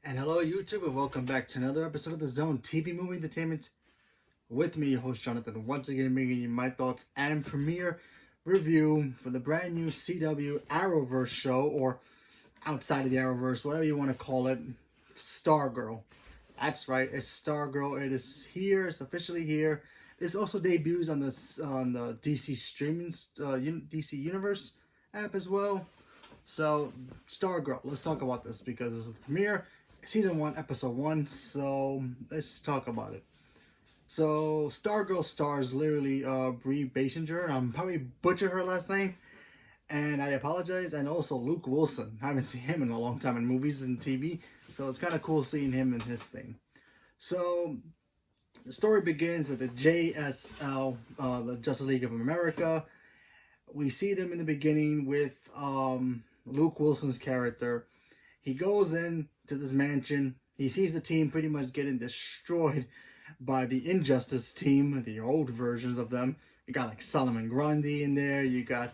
And hello YouTube, and welcome back to another episode of the Zone TV Movie Entertainment with me, your host Jonathan, once again bringing you my thoughts and premiere review for the brand new CW Arrowverse show, or outside of the Arrowverse, whatever you want to call it, Stargirl. That's right, it's Stargirl. It is here, it's officially here. This also debuts on the DC streaming, DC Universe app as well. So, Stargirl, let's talk about this because this is the premiere. Season 1, Episode 1, so let's talk about it. So, Stargirl stars literally Brie Basinger, and I'm probably butcher her last name, and I apologize, and also Luke Wilson. I haven't seen him in a long time in movies and TV, so it's kind of cool seeing him in his thing. So, the story begins with the JSL, the Justice League of America. We see them in the beginning with Luke Wilson's character. He goes in to this mansion. He sees the team pretty much getting destroyed by the Injustice team, the old versions of them. You got like Solomon Grundy in there. You got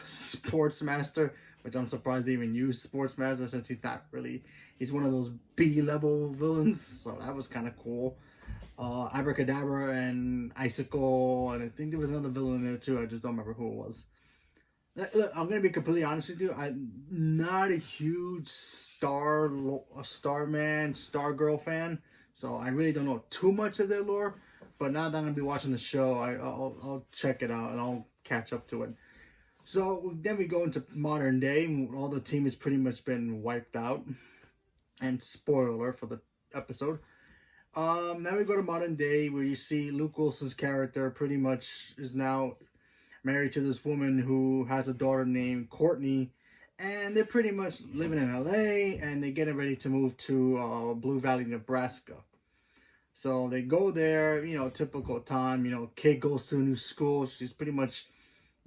Sportsmaster, which I'm surprised they even used Sportsmaster since he's not really, he's one of those B-level villains. So that was kind of cool. Abracadabra and Icicle, and I think there was another villain in there too. I just don't remember who it was. Look, I'm gonna be completely honest with you. I'm not a huge Starman, Stargirl fan, so I really don't know too much of their lore. But now that I'm gonna be watching the show, I'll check it out and I'll catch up to it. So then we go into modern day. All the team has pretty much been wiped out, and spoiler for the episode. Now we go to modern day, where you see Luke Wilson's character pretty much is now married to this woman who has a daughter named Courtney, and they're pretty much living in LA, and they're getting ready to move to Blue Valley, Nebraska. So they go there, you know, typical time, you know, kid goes to a new school. She's pretty much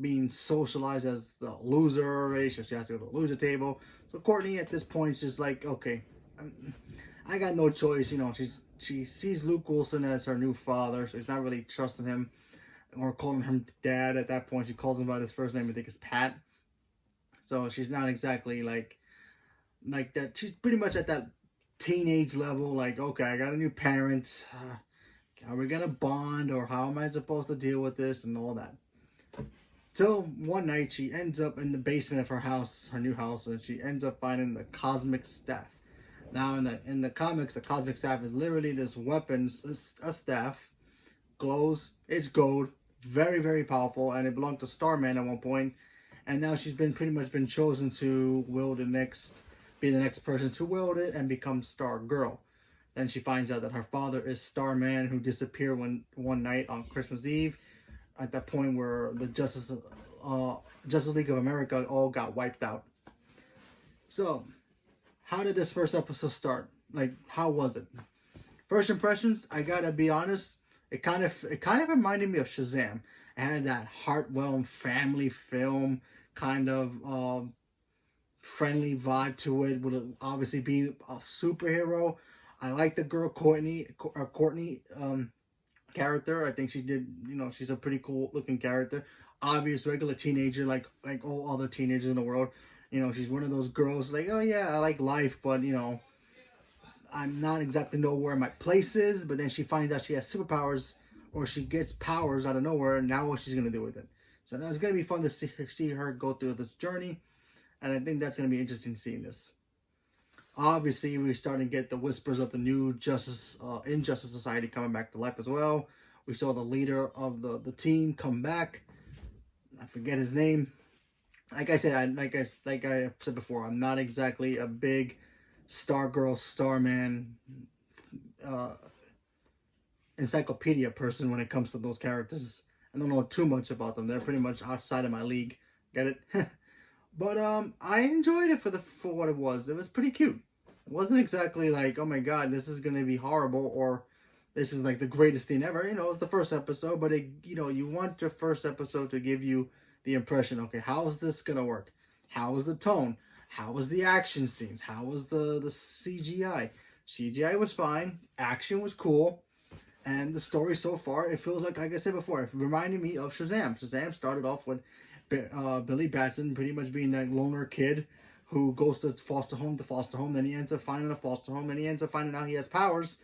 being socialized as the loser already, so she has to go to the loser table. So Courtney at this point is just like, okay, I got no choice, you know. She sees Luke Wilson as her new father, so she's not really trusting him or calling him dad at that point. She calls him by his first name, I think it's Pat. So she's not exactly like that. She's pretty much at that teenage level, like, okay, I got a new parent. Are we gonna bond, or how am I supposed to deal with this and all that? Till one night she ends up in the basement of her house, her new house, and she ends up finding the Cosmic Staff. Now in the comics, the Cosmic Staff is literally this weapon, a staff, glows, it's gold, very, very powerful, and it belonged to Starman at one point, and now she's been pretty much been chosen to wield be the next person to wield it and become Stargirl. Then she finds out that her father is Starman, who disappeared one night on Christmas Eve, at that point where the Justice League of America all got wiped out. So, how did this first episode start? Like, how was it? First impressions, I gotta be honest, it kind of reminded me of Shazam. It had that heartwarming family film kind of friendly vibe to it, with it obviously being a superhero. I like the girl Courtney character. I think she did, you know, she's a pretty cool looking character. Obvious regular teenager, like all other teenagers in the world. You know, she's one of those girls like, oh yeah, I like life, but you know, I'm not exactly know where my place is. But then she finds out she has superpowers, or she gets powers out of nowhere, and now what she's gonna do with it. So that's gonna be fun to see her go through this journey, and I think that's gonna be interesting seeing this. Obviously, we're starting to get the whispers of the new Injustice Society coming back to life as well. We saw the leader of the team come back. I forget his name. Like I said, like I said before, I'm not exactly a big Stargirl, Starman encyclopedia person when it comes to those characters. I don't know too much about them. They're pretty much outside of my league. Get it? But I enjoyed it for what it was. It was pretty cute. It wasn't exactly like, oh my god, this is gonna be horrible, or this is like the greatest thing ever. You know, it's the first episode, but you know, you want your first episode to give you the impression, okay, how is this gonna work? How is the tone? How was the action scenes? How was the CGI? CGI was fine. Action was cool. And the story so far, it feels like I said before, it reminded me of Shazam. Shazam started off with Billy Batson pretty much being that loner kid who goes to foster home, then he ends up finding a foster home, and he ends up finding out he has powers,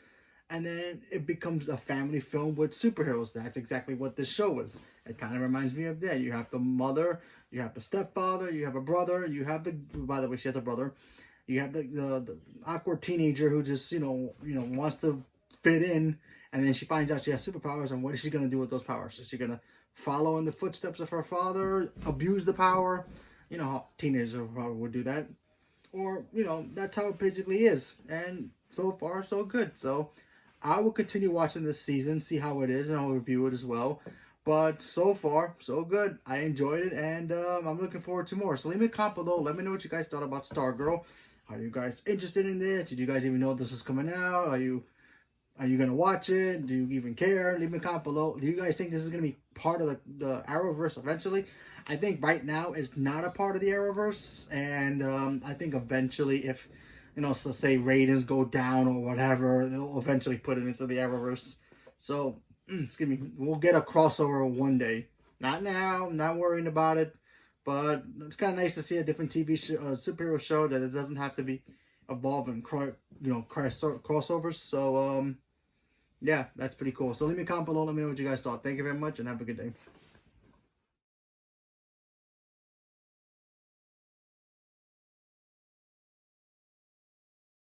and then it becomes a family film with superheroes. That's exactly what this show is. It kind of reminds me of that. You have the mother, you have the stepfather, you have a brother, you have the, by the way, she has a brother, you have the awkward teenager who just, wants to fit in, and then she finds out she has superpowers, and what is she going to do with those powers? Is she going to follow in the footsteps of her father, abuse the power? You know how teenagers probably would do that. Or, that's how it basically is. And so far, so good. So, I will continue watching this season, see how it is, and I'll review it as well. But so far, so good. I enjoyed it, and I'm looking forward to more. So leave me a comment below. Let me know what you guys thought about Stargirl. Are you guys interested in this? Did you guys even know this was coming out? Are you going to watch it? Do you even care? Leave me a comment below. Do you guys think this is going to be part of the Arrowverse eventually? I think right now it's not a part of the Arrowverse. And I think eventually if, so say ratings go down or whatever, they'll eventually put it into the Arrowverse. So, we'll get a crossover one day. Not now. Not worrying about it. But it's kind of nice to see a different TV show, superhero show that it doesn't have to be evolving, crossovers. So, yeah, that's pretty cool. So leave me a comment below. Let me know what you guys thought. Thank you very much, and have a good day.